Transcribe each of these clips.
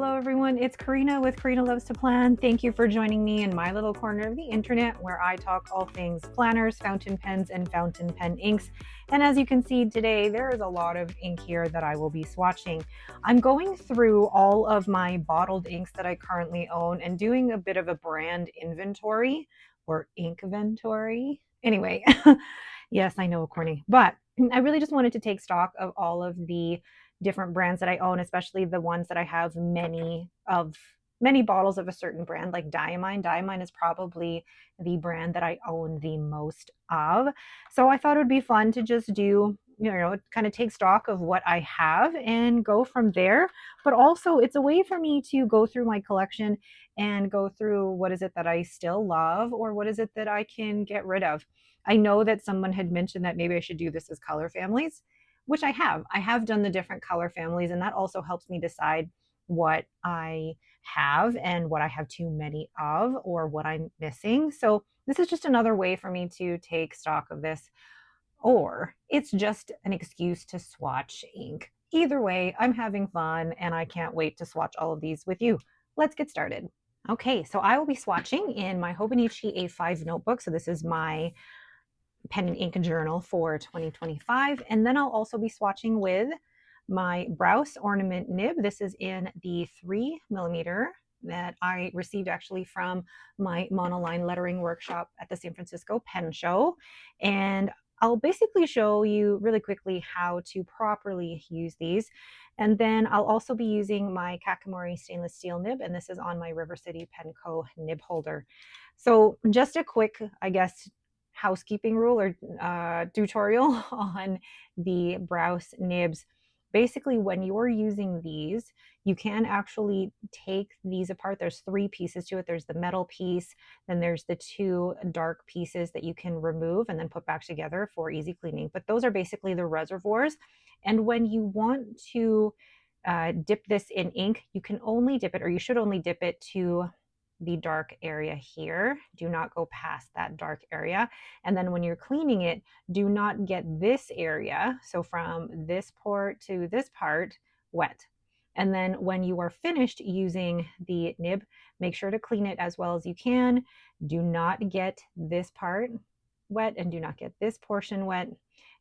Hello everyone, it's Karina with Karina Loves to Plan. Thank you for joining me in my little corner of the internet where I talk all things planners, fountain pens, and fountain pen inks. And as you can see today, there is a lot of ink here that I will be swatching. I'm going through all of my bottled inks that I currently own and doing a bit of a brand inventory or INK-VENTORY. Anyway, yes, I know, corny, but I really just wanted to take stock of all of the different brands that I own, especially the ones that I have many bottles of a certain brand, like Diamine. Diamine is probably the brand that I own the most of. So I thought it would be fun to just do, kind of take stock of what I have and go from there. But also it's a way for me to go through my collection and go through what is it that I still love or what is it that I can get rid of. I know that someone had mentioned that maybe I should do this as color families, which I have. I have done the different color families, and that also helps me decide what I have and what I have too many of or what I'm missing. So this is just another way for me to take stock of this, or it's just an excuse to swatch ink. Either way, I'm having fun and I can't wait to swatch all of these with you. Let's get started. Okay, so I will be swatching in my Hobonichi A5 notebook. So this is my pen and ink journal for 2025. And then I'll also be swatching with my Browse ornament nib. This is in the 3mm that I received actually from my monoline lettering workshop at the San Francisco Pen Show. And I'll basically show you really quickly how to properly use these. And then I'll also be using my Kakamori stainless steel nib, and this is on my River City Pen Co. nib holder. So just a quick, I guess, housekeeping rule or tutorial on the Browse nibs. Basically, when you're using these, you can actually take these apart. There's 3 pieces to it. There's the metal piece, then there's the 2 dark pieces that you can remove and then put back together for easy cleaning. But those are basically the reservoirs. And when you want to dip this in ink, you can only dip it, or you should only dip it to the dark area here. Do not go past that dark area. And then when you're cleaning it, do not get this area, so from this port to this part, wet. And then when you are finished using the nib, make sure to clean it as well as you can. Do not get this part wet and do not get this portion wet.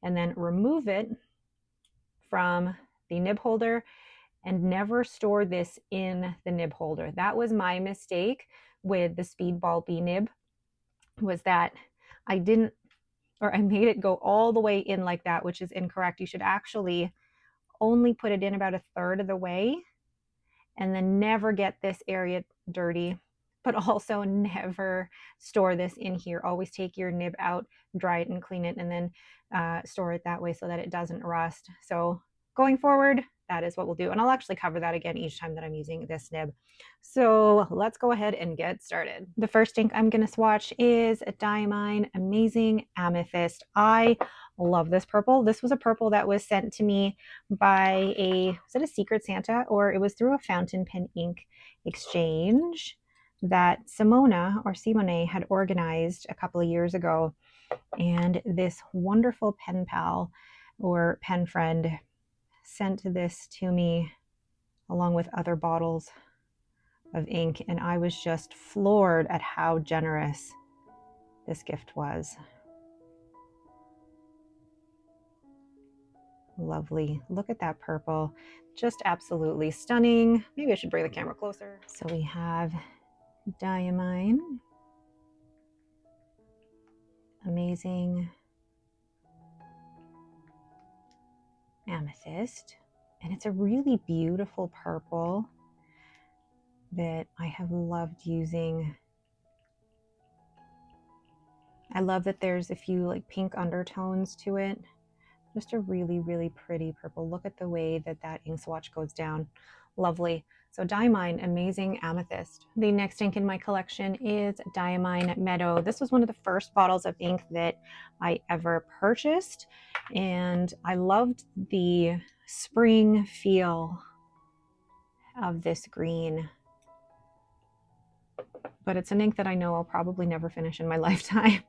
And then remove it from the nib holder and never store this in the nib holder. That was my mistake with the Speedball B nib, was that I made it go all the way in like that, which is incorrect. You should actually only put it in about 1/3 of the way and then never get this area dirty, but also never store this in here. Always take your nib out, dry it and clean it, and then store it that way so that it doesn't rust. So going forward, that is what we'll do. And I'll actually cover that again each time that I'm using this nib. So let's go ahead and get started. The first ink I'm going to swatch is a Diamine Amazing Amethyst. I love this purple. This was a purple that was sent to me by was it a Secret Santa, or it was through a fountain pen ink exchange that Simone had organized a couple of years ago. And this wonderful pen pal or pen friend sent this to me along with other bottles of ink, and I was just floored at how generous this gift was. Lovely. Look at that purple. Just absolutely stunning. Maybe I should bring the camera closer. So we have Diamine Amazing Amethyst, and it's a really beautiful purple that I have loved using. I love that there's a few like pink undertones to it. Just a really, really pretty purple. Look at the way that that ink swatch goes down. Lovely. So Diamine Amazing Amethyst. The next ink in my collection is Diamine Meadow. This was one of the first bottles of ink that I ever purchased, and I loved the spring feel of this green. But it's an ink that I know I'll probably never finish in my lifetime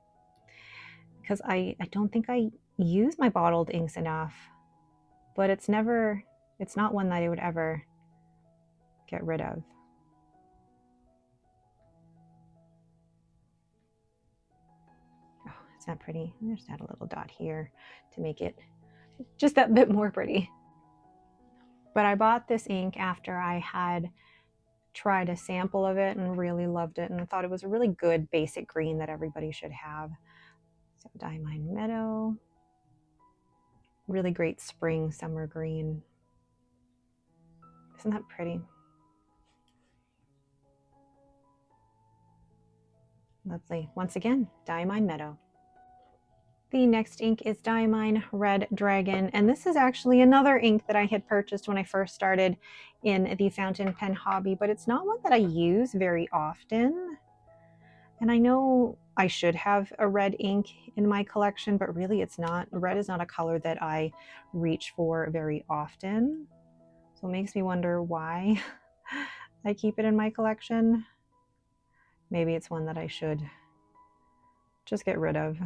because I don't think I use my bottled inks enough. But it's not one that I would ever get rid of. Oh, it's not pretty. I'm just add a little dot here to make it just that bit more pretty. But I bought this ink after I had tried a sample of it and really loved it, and I thought it was a really good basic green that everybody should have. So Diamine Meadow, really great spring summer green. Isn't that pretty? Lovely. Once again, Diamine Meadow. The next ink is Diamine Red Dragon, and this is actually another ink that I had purchased when I first started in the fountain pen hobby, but it's not one that I use very often. And I know I should have a red ink in my collection, but really it's not. Red is not a color that I reach for very often. So it makes me wonder why I keep it in my collection. Maybe it's one that I should just get rid of.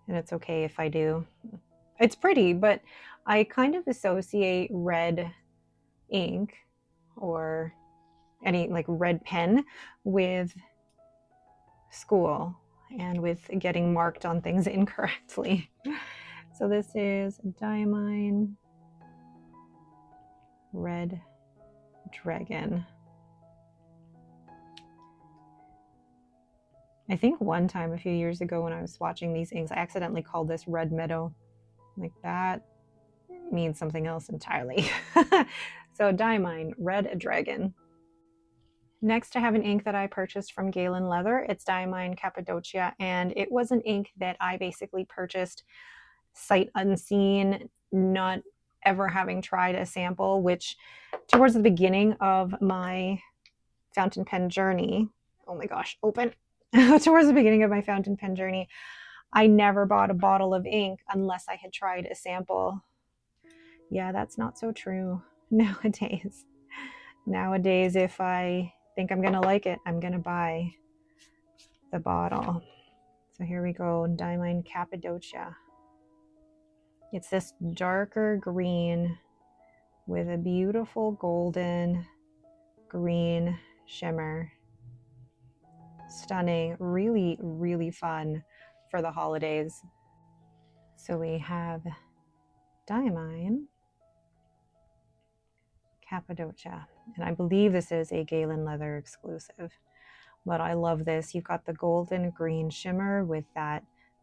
And it's okay if I do. It's pretty, but I kind of associate red ink or any like red pen with school and with getting marked on things incorrectly. So this is Diamine Red Dragon. I think one time a few years ago when I was swatching these inks, I accidentally called this Red Meadow. Like that means something else entirely. So Diamine Red Dragon. Next, I have an ink that I purchased from Galen Leather. It's Diamine Cappadocia, and it was an ink that I basically purchased sight unseen, not ever having tried a sample, which towards the beginning of my fountain pen journey, oh my gosh, open. Towards the beginning of my fountain pen journey, I never bought a bottle of ink unless I had tried a sample. Yeah, that's not so true nowadays. Nowadays, if I think I'm gonna like it, I'm gonna buy the bottle. So here we go, Diamine Cappadocia. It's this darker green with a beautiful golden green shimmer. Stunning, really, really fun for the holidays. So we have Diamine Cappadocia, and I believe this is a Galen Leather exclusive, but I love this. You've got the golden green shimmer with that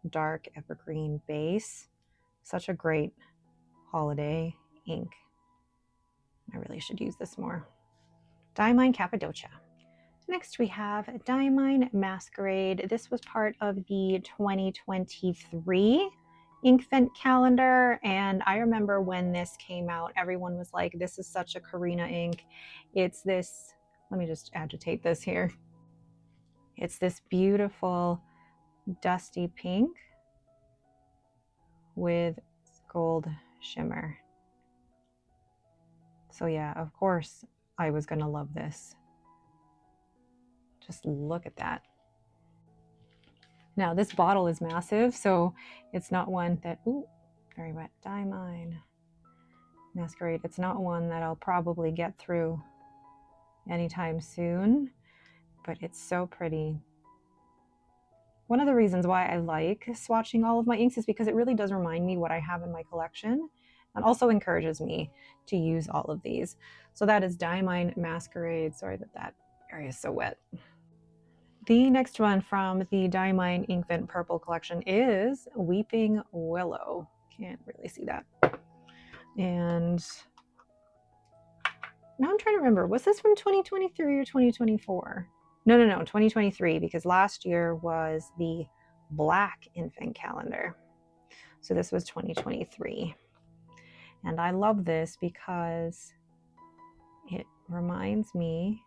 dark evergreen base. Such a great holiday ink. I really should use this more. Diamine Cappadocia. Next we have Diamine Masquerade. This was part of the 2023 INK-VENT calendar, and I remember when this came out, everyone was like, this is such a Karina ink. It's this, let me just agitate this here. It's this beautiful dusty pink with gold shimmer. So yeah, of course I was gonna love this. Just look at that. Now this bottle is massive, so it's not one that, ooh, very wet. Diamine Masquerade. It's not one that I'll probably get through anytime soon, but it's so pretty. One of the reasons why I like swatching all of my inks is because it really does remind me what I have in my collection and also encourages me to use all of these. So that is Diamine Masquerade. Sorry that area is so wet. The next one from the Diamine INK-VENT Purple collection is Weeping Willow. Can't really see that. And now I'm trying to remember, was this from 2023 or 2024? No, 2023, because last year was the Black INK-VENT calendar. So this was 2023. And I love this because it reminds me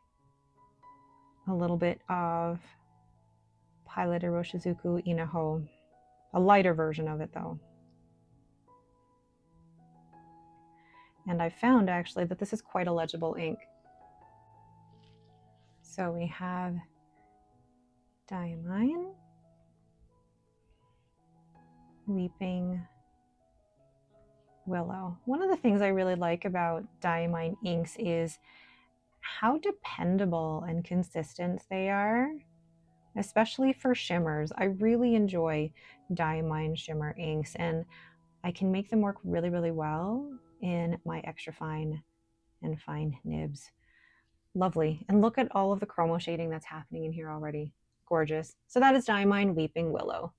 a little bit of Pilot Iroshizuku Inaho, a lighter version of it though. And I found actually that this is quite a legible ink. So we have Diamine, Weeping Willow. One of the things I really like about Diamine inks is how dependable and consistent they are, especially for shimmers. I really enjoy Diamine shimmer inks, and I can make them work really, really well in my extra fine and fine nibs. Lovely. And look at all of the chromo shading that's happening in here already. Gorgeous. So that is Diamine Weeping Willow.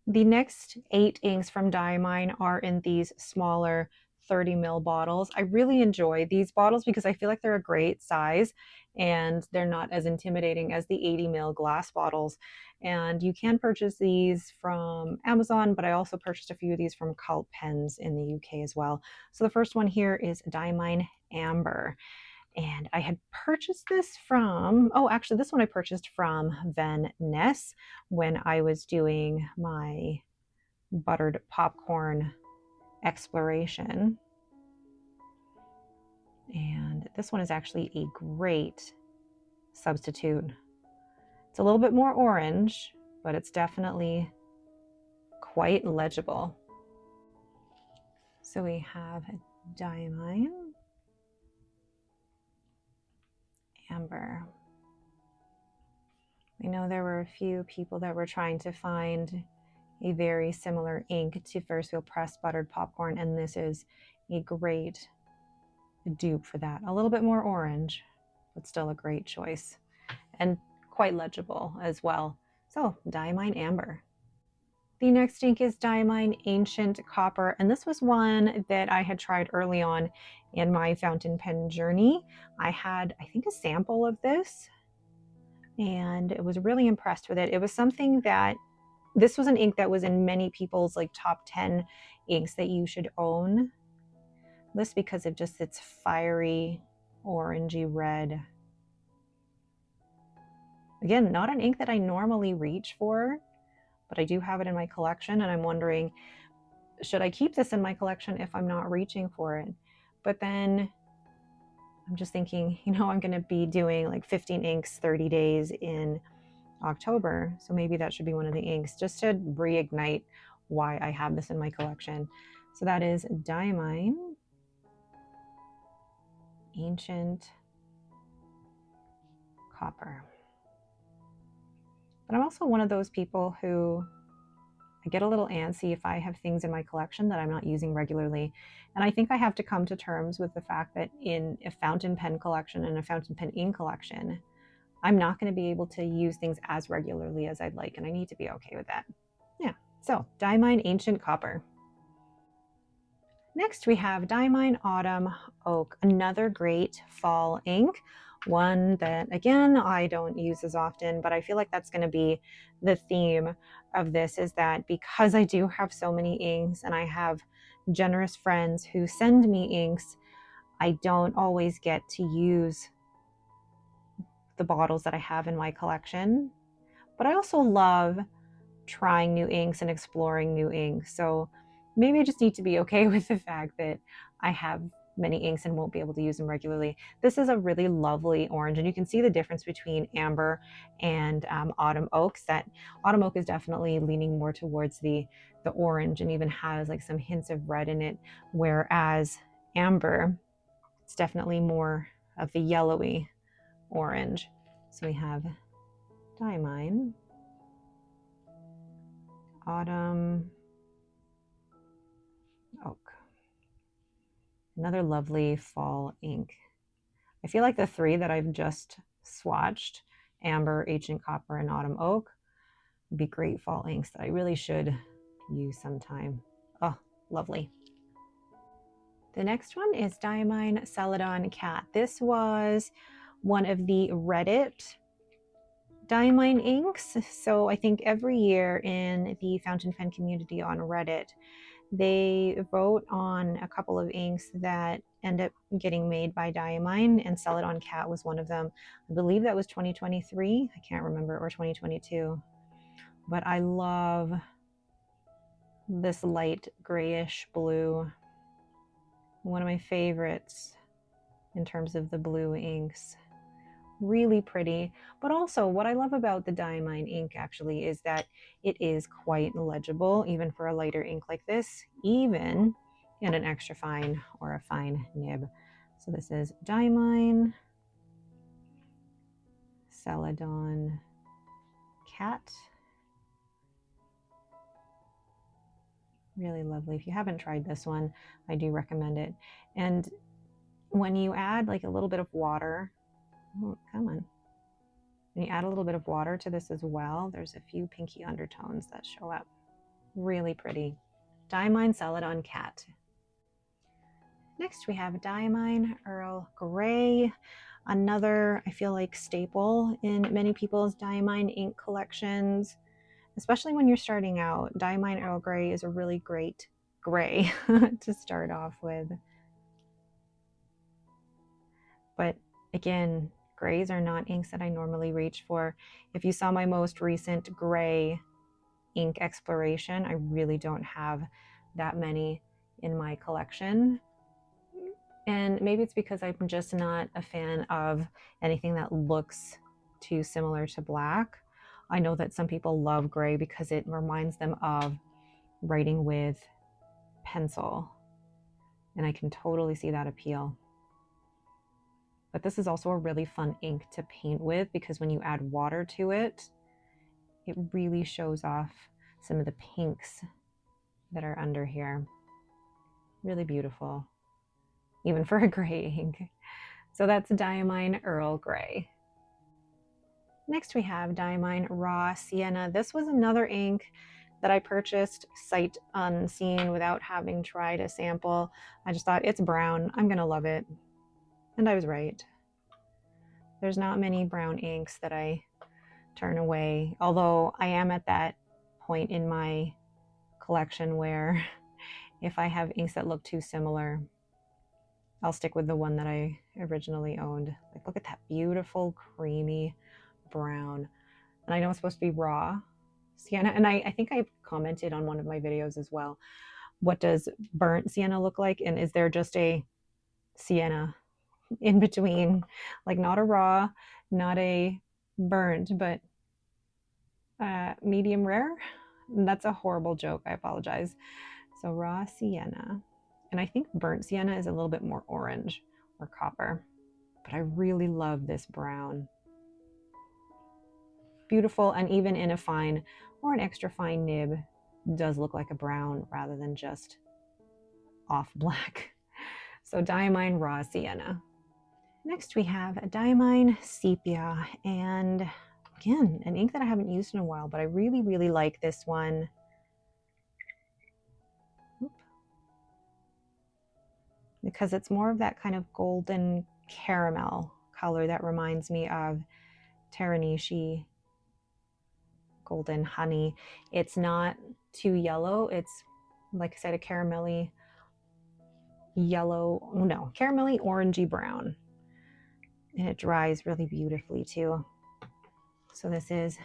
The next 8 inks from Diamine are in these smaller 30 ml bottles. I really enjoy these bottles because I feel like they're a great size and they're not as intimidating as the 80 ml glass bottles. And you can purchase these from Amazon, but I also purchased a few of these from Cult Pens in the UK as well. So the first one here is Diamine Amber. And I had purchased this from, oh, actually, this one I purchased from Van Ness when I was doing my buttered popcorn exploration. And this one is actually a great substitute. It's a little bit more orange, but it's definitely quite legible. So we have Diamine Amber. I know there were a few people that were trying to find a very similar ink to First Wheel Press Buttered Popcorn, and this is a great dupe for that. A little bit more orange, but still a great choice, and quite legible as well. So, Diamine Amber. The next ink is Diamine Ancient Copper, and this was one that I had tried early on in my fountain pen journey. I had, I think, a sample of this, and I was really impressed with it. It was something that, this was an ink that was in many people's like top 10 inks that you should own list because of just its fiery, orangey red. Again, not an ink that I normally reach for, but I do have it in my collection, and I'm wondering, should I keep this in my collection if I'm not reaching for it? But then I'm just thinking, you know, I'm going to be doing like 15 inks, 30 days in October. So maybe that should be one of the inks just to reignite why I have this in my collection. So that is Diamine Ancient Copper. But I'm also one of those people who I get a little antsy if I have things in my collection that I'm not using regularly. And I think I have to come to terms with the fact that in a fountain pen collection and a fountain pen ink collection, I'm not going to be able to use things as regularly as I'd like, and I need to be okay with that. Yeah, so Diamine Ancient Copper. Next we have Diamine Autumn Oak, another great fall ink. One that, again, I don't use as often, but I feel like that's going to be the theme of this, is that because I do have so many inks and I have generous friends who send me inks, I don't always get to use the bottles that I have in my collection. But I also love trying new inks and exploring new inks. So maybe I just need to be okay with the fact that I have many inks and won't be able to use them regularly. This is a really lovely orange, and you can see the difference between Amber and Autumn Oaks. That Autumn Oak is definitely leaning more towards the orange and even has like some hints of red in it, whereas Amber, it's definitely more of the yellowy orange. So we have Diamine Autumn Oak. Another lovely fall ink. I feel like the three that I've just swatched, Amber, Ancient Copper, and Autumn Oak, would be great fall inks that I really should use sometime. Oh, lovely. The next one is Diamine Celadon Cat. This was one of the Reddit Diamine inks. So I think every year in the fountain pen community on Reddit, they vote on a couple of inks that end up getting made by Diamine, and Celadon Cat was one of them. I believe that was 2023. I can't remember, or 2022. But I love this light grayish blue. One of my favorites in terms of the blue inks. really pretty. But also what I love about the Diamine ink actually is that it is quite legible, even for a lighter ink like this, even in an extra fine or a fine nib. So this is Diamine Celadon Cat. Really lovely. If you haven't tried this one, I do recommend it. And when you add like a little bit of water, oh, come on. When you add a little bit of water to this as well, there's a few pinky undertones that show up. Really pretty. Diamine Celadon Cat. Next we have Diamine Earl Grey, another, I feel like, staple in many people's Diamine ink collections, especially when you're starting out. Diamine Earl Grey is a really great gray to start off with. But again, grays are not inks that I normally reach for. If you saw my most recent gray ink exploration, I really don't have that many in my collection. And maybe it's because I'm just not a fan of anything that looks too similar to black. I know that some people love gray because it reminds them of writing with pencil, and I can totally see that appeal. But this is also a really fun ink to paint with because when you add water to it, it really shows off some of the pinks that are under here. Really beautiful, even for a gray ink. So that's Diamine Earl Grey. Next we have Diamine Raw Sienna. This was another ink that I purchased sight unseen without having tried a sample. I just thought, it's brown, I'm gonna love it. And I was right. There's not many brown inks that I turn away, although I am at that point in my collection where if I have inks that look too similar, I'll stick with the one that I originally owned. Like, look at that beautiful creamy brown. And I know it's supposed to be raw sienna, and I think I commented on one of my videos as well, what does burnt sienna look like, and is there just a sienna in between, like not a raw, not a burnt, but medium rare? And that's a horrible joke, I apologize. So raw sienna, and I think burnt sienna is a little bit more orange or copper, but I really love this brown. Beautiful, and even in a fine or an extra fine nib does look like a brown rather than just off black. So Diamine Raw Sienna. Next we have a Diamine Sepia, and again, an ink that I haven't used in a while, but I really like this one. Because it's more of that kind of golden caramel color that reminds me of Taranishi Golden Honey. It's not too yellow. It's, like I said, a caramelly yellow, no, caramelly orangey brown. And it dries really beautifully too. So this is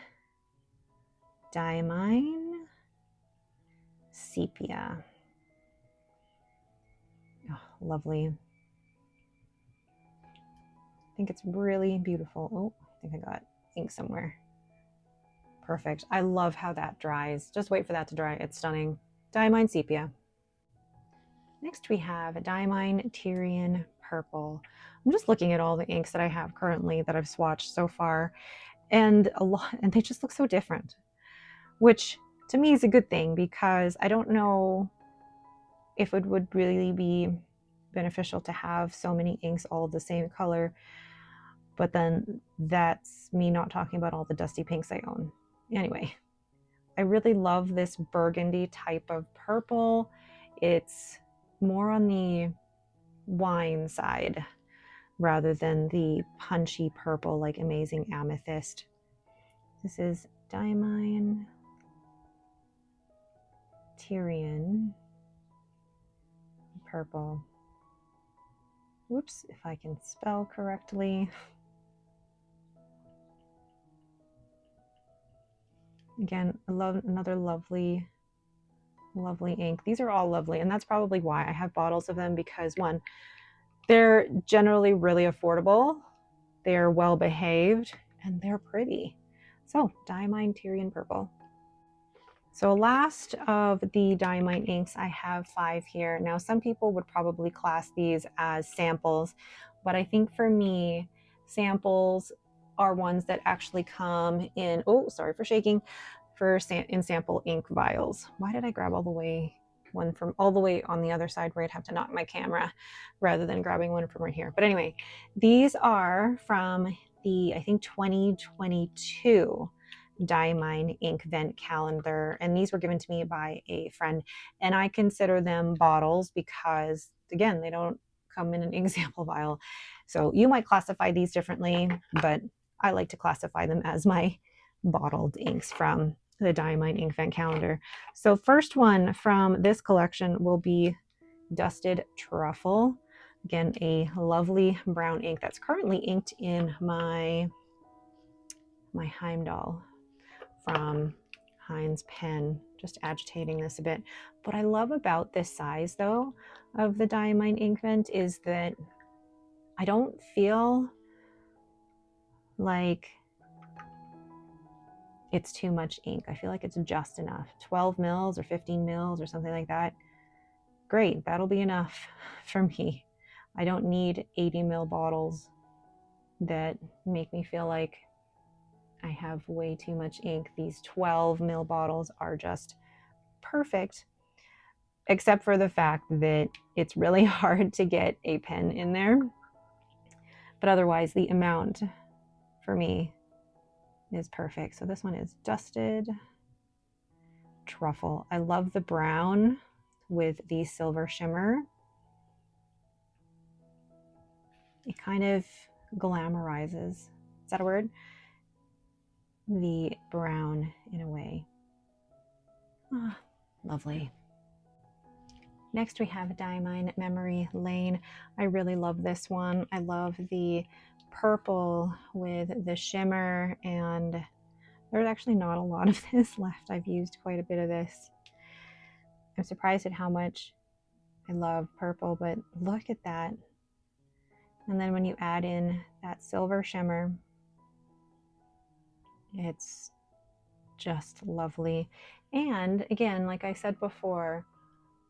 Diamine Sepia. Oh, lovely. I think it's really beautiful. Oh, I think I got ink somewhere. Perfect. I love how that dries. Just wait for that to dry. It's stunning. Diamine Sepia. Next we have Diamine Tyrian Purple. I'm just looking at all the inks that I have currently that I've swatched so far, and they just look so different, which to me is a good thing, because I don't know if it would really be beneficial to have so many inks all of the same color, but then that's me not talking about all the dusty pinks I own. Anyway, I really love this burgundy type of purple. It's more on the wine side rather than the punchy purple like Amazing Amethyst. This is Diamine Tyrian Purple. Whoops, if I can spell correctly. Again, I love another lovely ink. These are all lovely, and that's probably why I have bottles of them, because one, they're generally really affordable. they're well behaved, and they're pretty. So Diamine Tyrian Purple. So last of the Diamine inks, I have 5 here. Now some people would probably class these as samples, but I think for me, samples are ones that actually come in, oh, sorry for shaking, in sample ink vials. Why did I grab one from all the way on the other side where I'd have to knock my camera rather than grabbing one from right here? But anyway, these are from the, I think, 2022 Diamine INK-VENT calendar, and these were given to me by a friend, and I consider them bottles because, again, they don't come in an ink sample vial. So you might classify these differently, but I like to classify them as my bottled inks from the Diamine INK-VENT calendar. So first one from this collection will be Dusted Truffle. Again, a lovely brown ink that's currently inked in my Heimdall from Heinz pen. Just agitating this a bit. What I love about this size, though, of the Diamine INK-VENT is that I don't feel like it's too much ink. I feel like it's just enough. 12 mils or 15 mils or something like that. Great, that'll be enough for me. I don't need 80 mil bottles that make me feel like I have way too much ink. These 12 mil bottles are just perfect, except for the fact that it's really hard to get a pen in there. But otherwise, the amount for me is perfect. So this one is Dusted Truffle. I love the brown with the silver shimmer. It kind of glamorizes, is that a word? The brown in a way. Ah, lovely. Next we have Diamine Memory Lane. I really love this one. I love the purple with the shimmer, and there's actually not a lot of this left. I've used quite a bit of this. I'm surprised at how much I love purple, but look at that. And then when you add in that silver shimmer, it's just lovely. And again, like I said before,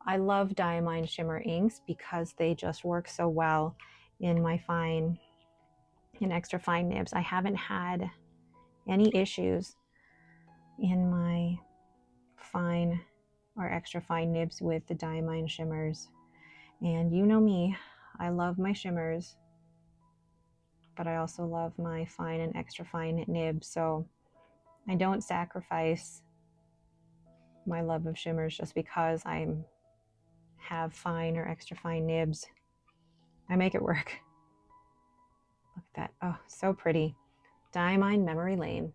I love Diamine shimmer inks because they just work so well in my fine and extra fine nibs. I haven't had any issues in my fine or extra fine nibs with the Diamine shimmers. And you know me, I love my shimmers, but I also love my fine and extra fine nibs. So I don't sacrifice my love of shimmers just because I have fine or extra fine nibs. I make it work. Look at that. Oh, so pretty. Diamine Memory Lane.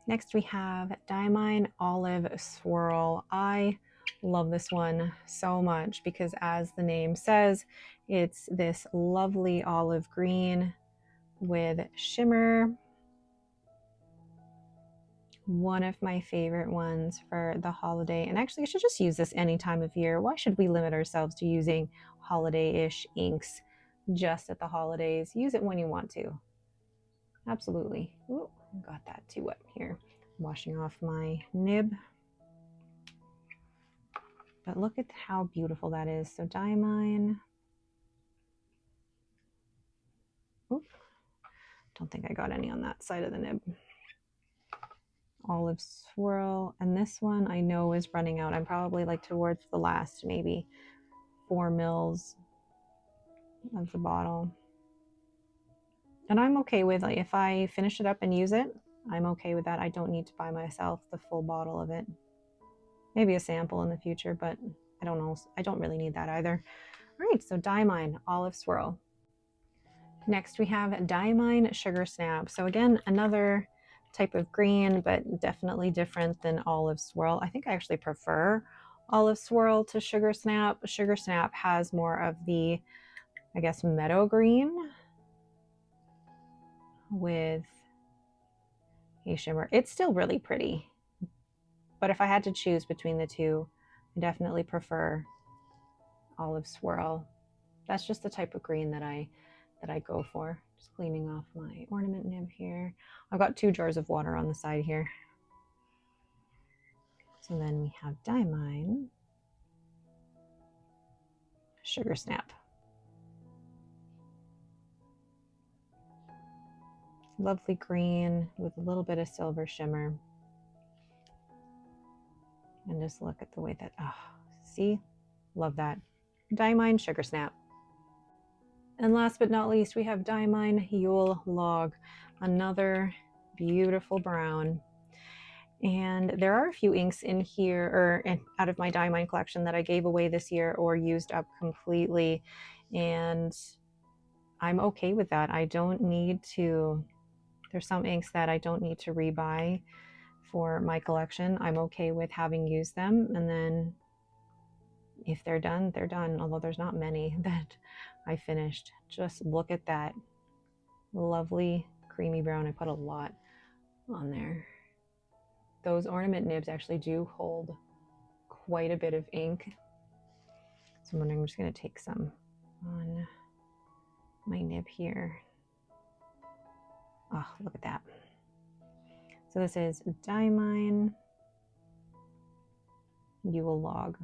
Next we have Diamine Olive Swirl. I love this one so much because, as the name says, it's this lovely olive green with shimmer. One of my favorite ones for the holiday, and actually I should just use this any time of year. Why should we limit ourselves to using holiday-ish inks just at the holidays? Use it when you want to. Absolutely. Ooh, got that too wet here. Washing off my nib. But look at how beautiful that is. So Diamine. Oop. Don't think I got any on that side of the nib. Olive Swirl. And this one I know is running out. I'm probably like towards the last maybe 4 mils of the bottle. And I'm okay with, like, if I finish it up and use it, I'm okay with that. I don't need to buy myself the full bottle of it. Maybe a sample in the future, but I don't know. I don't really need that either. All right, so Diamine Olive Swirl. Next we have Diamine Sugar Snap. So again, another type of green, but definitely different than Olive Swirl. I think I actually prefer Olive Swirl to Sugar Snap. Sugar Snap has more of the, I guess, meadow green with a shimmer. It's still really pretty, but if I had to choose between the two, I definitely prefer Olive Swirl. That's just the type of green that I go for. Just cleaning off my ornament nib here. I've got 2 jars of water on the side here. So then we have Diamine, Sugar Snap. Lovely green with a little bit of silver shimmer. And just look at the way that, oh, see? Love that. Diamine Sugar Snap. And last but not least, we have Diamine Yule Log, another beautiful brown. And there are a few inks in here, or out of my Diamine collection, that I gave away this year or used up completely. And I'm okay with that. I don't need to, there's some inks that I don't need to rebuy for my collection. I'm okay with having used them, and then if they're done, they're done, although there's not many that I finished. Just look at that lovely creamy brown. I put a lot on there. Those ornament nibs actually do hold quite a bit of ink. So I'm just going to take some on my nib here. Oh, look at that. So this is Diamine Yule Log.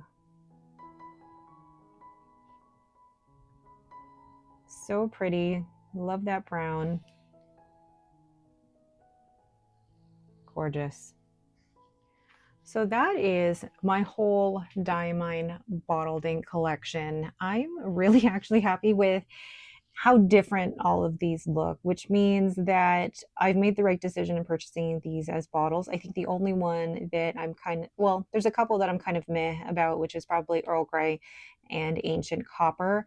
So pretty. Love that brown. Gorgeous. So that is my whole Diamine bottled ink collection. I'm really actually happy with how different all of these look, which means that I've made the right decision in purchasing these as bottles. I think the only one that I'm well, there's a couple that I'm kind of meh about, which is probably Earl Grey and Ancient Copper,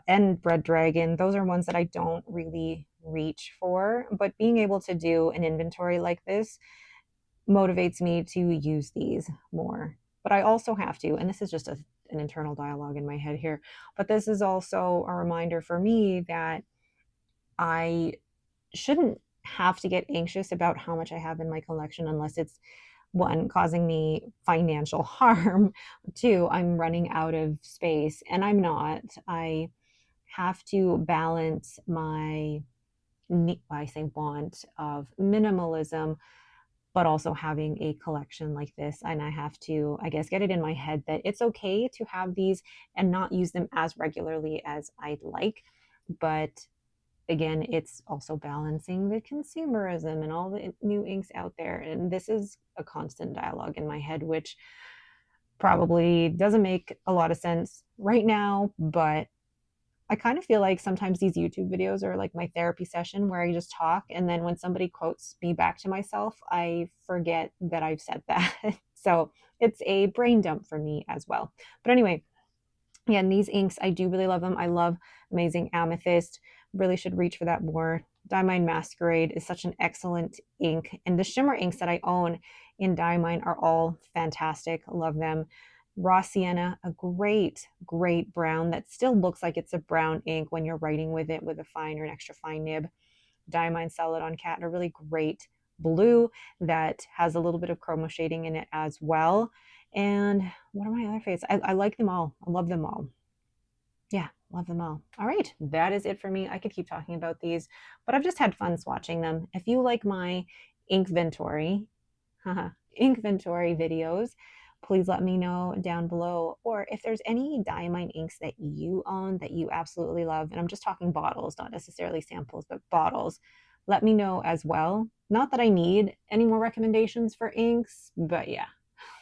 and Red Dragon. Those are ones that I don't really reach for, but being able to do an inventory like this motivates me to use these more. But I also have to, and this is just an internal dialogue in my head here, but this is also a reminder for me that I shouldn't have to get anxious about how much I have in my collection unless it's, one, causing me financial harm, two, I'm running out of space, and I'm not. I have to balance my, I say, want of minimalism, but also having a collection like this. And I have to, I guess, get it in my head that it's okay to have these and not use them as regularly as I'd like. But again, it's also balancing the consumerism and all the new inks out there. And this is a constant dialogue in my head, which probably doesn't make a lot of sense right now, but I kind of feel like sometimes these YouTube videos are like my therapy session where I just talk, and then when somebody quotes me back to myself, I forget that I've said that. So it's a brain dump for me as well. But anyway, yeah, and these inks, I do really love them. I love Amazing Amethyst. Really should reach for that more. Diamine Masquerade is such an excellent ink, and the shimmer inks that I own in Diamine are all fantastic. Love them. Raw Sienna, a great, great brown that still looks like it's a brown ink when you're writing with it with a fine or an extra fine nib. Diamine Celadon Cat, a really great blue that has a little bit of chroma shading in it as well. And what are my other favorites? I like them all. I love them all. Yeah, love them all. All right, that is it for me. I could keep talking about these, but I've just had fun swatching them. If you like my INK-VENTORY, INK-VENTORY videos, please let me know down below. Or if there's any Diamine inks that you own that you absolutely love, and I'm just talking bottles, not necessarily samples, but bottles, let me know as well. Not that I need any more recommendations for inks, but yeah.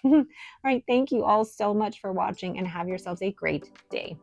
All right, thank you all so much for watching, and have yourselves a great day.